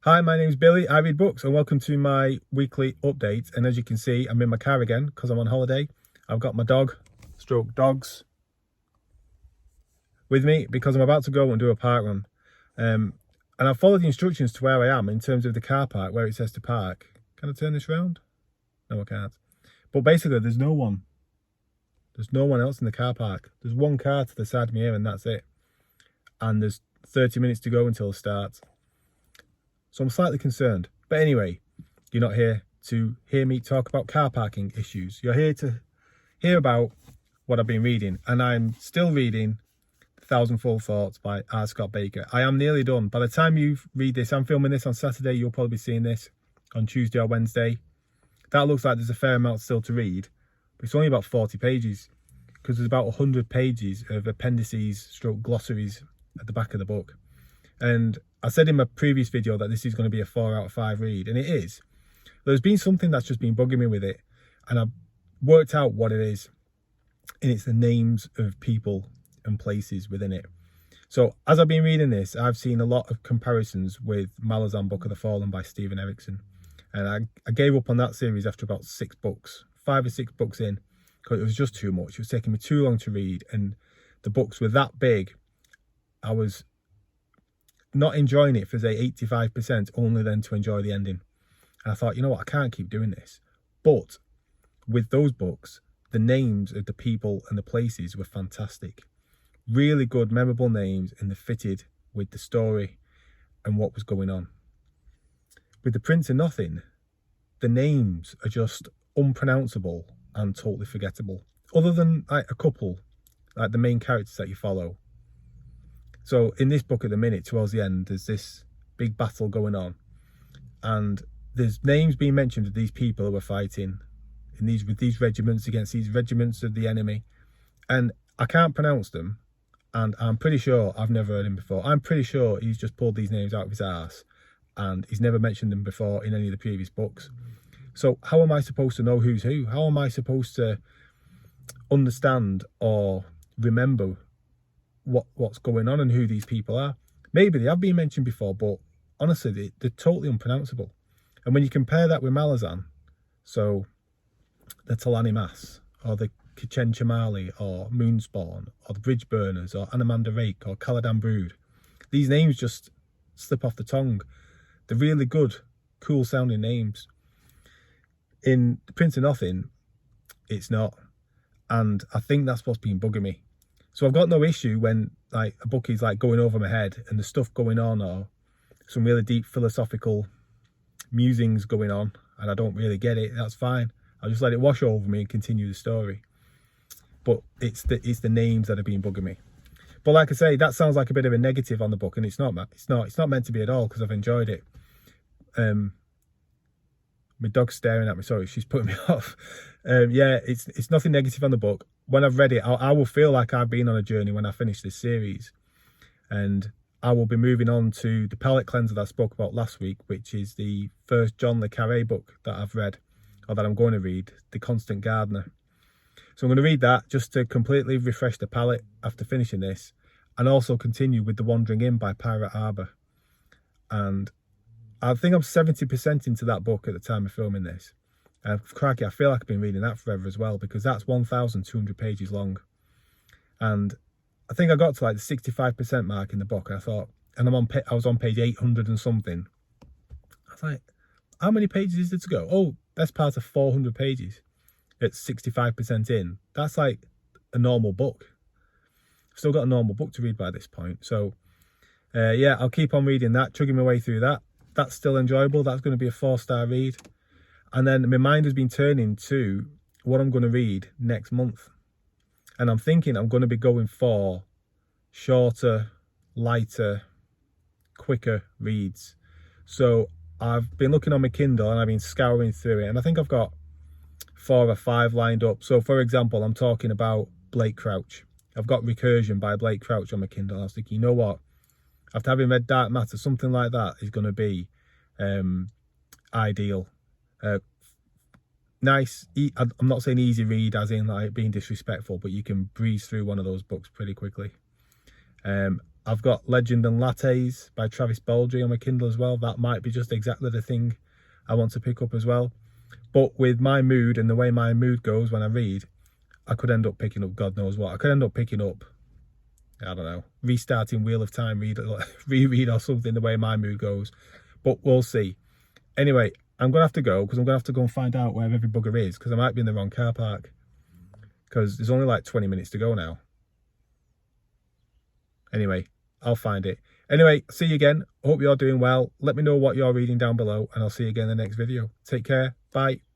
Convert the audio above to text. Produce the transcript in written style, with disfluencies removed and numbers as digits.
Hi, my name's Billy. I read books and welcome to my weekly update. And as you can see, I'm in my car again because I'm on holiday. I've got my dogs with me because I'm about to go and do a park run. And I've followed the instructions to where I am in terms of the car park where it says to park. Can I turn this round? No, I can't. But basically, there's no one. There's no one else in the car park. There's one car to the side of me here and that's it. And there's 30 minutes to go until it starts. So I'm slightly concerned. But anyway, you're not here to hear me talk about car parking issues. You're here to hear about what I've been reading. And I'm still reading 1,000 Full Thoughts by R. Scott Baker. I am nearly done. By the time you read this, I'm filming this on Saturday. You'll probably be seeing this on Tuesday or Wednesday. That looks like there's a fair amount still to read. But it's only about 40 pages. Because there's about 100 pages of appendices / glossaries at the back of the book. And I said in my previous video that this is going to be a 4 out of 5 read, and it is. There's been something that's just been bugging me with it, and I've worked out what it is, and it's the names of people and places within it. So as I've been reading this, I've seen a lot of comparisons with Malazan Book of the Fallen by Stephen Erickson, and I gave up on that series after about 6 books, 5 or 6 books in, because it was just too much. It was taking me too long to read, and the books were that big. I was not enjoying it for say 85%, only then to enjoy the ending. And I thought, you know what, I can't keep doing this. But with those books, the names of the people and the places were fantastic. Really good, memorable names, and they fitted with the story and what was going on. With The Prince of Nothing, the names are just unpronounceable and totally forgettable. Other than like a couple, like the main characters that you follow. So in this book at the minute, towards the end, there's this big battle going on. And there's names being mentioned of these people who are fighting with these regiments against these regiments of the enemy. And I can't pronounce them. And I'm pretty sure I've never heard him before. I'm pretty sure he's just pulled these names out of his arse. And he's never mentioned them before in any of the previous books. So how am I supposed to know who's who? How am I supposed to understand or remember what's going on and who these people are? Maybe they have been mentioned before, but honestly, they're totally unpronounceable. And when you compare that with Malazan, so the Talani Mas, or the Kitchen Chamali, or Moonspawn, or the Bridge Burners, or Anamanda Rake, or Caladan Brood, these names just slip off the tongue. They're really good, cool sounding names. In The Prince of Nothing, it's not. And I think that's what's been bugging me. So I've got no issue when like a book is like going over my head and there's stuff going on or some really deep philosophical musings going on and I don't really get it. That's fine. I'll just let it wash over me and continue the story. But it's the names that have been bugging me. But like I say, that sounds like a bit of a negative on the book, and it's not. It's not meant to be at all because I've enjoyed it. My dog's staring at me. Sorry, she's putting me off. Yeah, it's nothing negative on the book. When I've read it, I will feel like I've been on a journey when I finish this series. And I will be moving on to the palate cleanser that I spoke about last week, which is the first John le Carré book that I've read, or that I'm going to read, The Constant Gardener. So I'm going to read that just to completely refresh the palate after finishing this, and also continue with The Wandering Inn by Pirate Harbour. And I think I'm 70% into that book at the time of filming this. Crikey, I feel like I've been reading that forever as well, because that's 1,200 pages long. And I think I got to like the 65% mark in the book. And I thought, and I was on page 800 and something. I was like, how many pages is there to go? Oh, that's part of 400 pages. It's 65% in. That's like a normal book. I've still got a normal book to read by this point. So yeah, I'll keep on reading that, chugging my way through that. That's still enjoyable. That's going to be a 4-star read. And then my mind has been turning to what I'm going to read next month. And I'm thinking I'm going to be going for shorter, lighter, quicker reads. So I've been looking on my Kindle and I've been scouring through it. And I think I've got 4 or 5 lined up. So for example, I'm talking about Blake Crouch. I've got Recursion by Blake Crouch on my Kindle. I was thinking, you know what? After having read Dark Matter, something like that is going to be ideal. Nice. I'm not saying easy read as in like being disrespectful, but you can breeze through one of those books pretty quickly. I've got Legend and Lattes by Travis Baldry on my Kindle as well. That might be just exactly the thing I want to pick up as well. But with my mood and the way my mood goes when I read, I could end up picking up God knows what. I could end up picking up, I don't know, restarting Wheel of Time, reread or something, the way my mood goes. But we'll see. Anyway, I'm going to have to go because I'm going to have to go and find out where every bugger is, because I might be in the wrong car park. Because there's only like 20 minutes to go now. Anyway, I'll find it. Anyway, see you again. Hope you're doing well. Let me know what you're reading down below, and I'll see you again in the next video. Take care. Bye.